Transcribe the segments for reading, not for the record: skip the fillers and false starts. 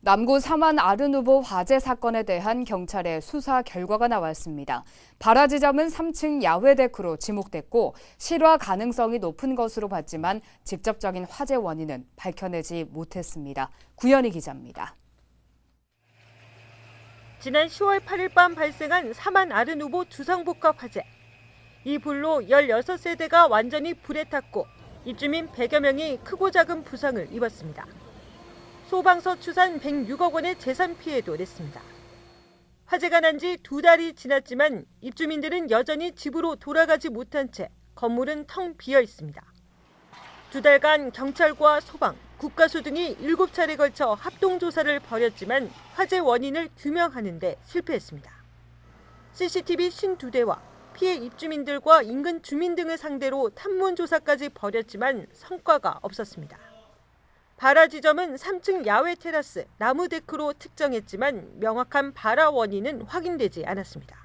남구 사만 아른 후보 화재 사건에 대한 경찰의 수사 결과가 나왔습니다. 발화 지점은 3층 야외 데크로 지목됐고 실화 가능성이 높은 것으로 봤지만 직접적인 화재 원인은 밝혀내지 못했습니다. 구현희 기자입니다. 지난 10월 8일 밤 발생한 사만 아른 후보 주상복합 화재. 이 불로 16세대가 완전히 불에 탔고 입주민 100여 명이 크고 작은 부상을 입었습니다. 소방서 추산 106억 원의 재산 피해도 냈습니다. 화재가 난 지 2달이 지났지만 입주민들은 여전히 집으로 돌아가지 못한 채 건물은 텅 비어 있습니다. 2달간 경찰과 소방, 국가수 등이 7차례 걸쳐 합동조사를 벌였지만 화재 원인을 규명하는 데 실패했습니다. CCTV 52대와 피해 입주민들과 인근 주민 등을 상대로 탐문 조사까지 벌였지만 성과가 없었습니다. 발화 지점은 3층 야외 테라스, 나무 데크로 특정했지만 명확한 발화 원인은 확인되지 않았습니다.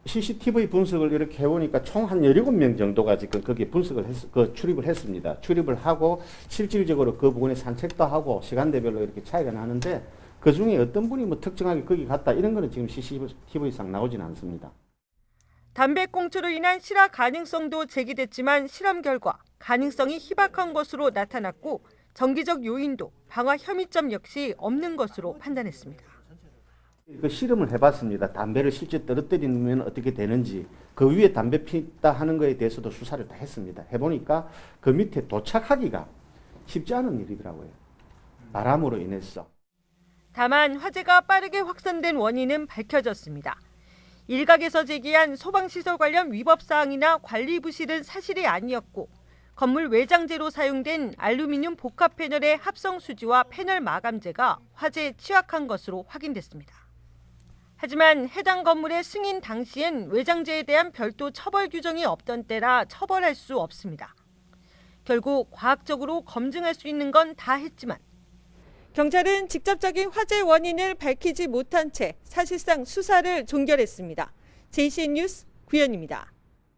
CCTV 분석을 이렇게 해보니까 총 한 17명 정도가 지금 거기에 출입을 했습니다. 출입을 하고 실질적으로 그 부분에 산책도 하고 시간대별로 이렇게 차이가 나는데 그 중에 어떤 분이 뭐 특정하게 거기 갔다 이런 거는 지금 CCTV상 나오지는 않습니다. 담배꽁초로 인한 실화 가능성도 제기됐지만 실험 결과 가능성이 희박한 것으로 나타났고 정기적 요인도 방화 혐의점 역시 없는 것으로 판단했습니다. 그 실험을 해봤습니다. 담배를 실제 떨어뜨리면 어떻게 되는지 그 위에 담배 피다 하는 거에 대해서도 수사를 다 했습니다. 해보니까 그 밑에 도착하기가 쉽지 않은 일이더라고요. 바람으로 인해서. 다만 화재가 빠르게 확산된 원인은 밝혀졌습니다. 일각에서 제기한 소방시설 관련 위법 사항이나 관리 부실은 사실이 아니었고 건물 외장재로 사용된 알루미늄 복합 패널의 합성 수지와 패널 마감재가 화재에 취약한 것으로 확인됐습니다. 하지만 해당 건물의 승인 당시엔 외장재에 대한 별도 처벌 규정이 없던 때라 처벌할 수 없습니다. 결국 과학적으로 검증할 수 있는 건 다 했지만 경찰은 직접적인 화재 원인을 밝히지 못한 채 사실상 수사를 종결했습니다. JCN 뉴스 구현입니다.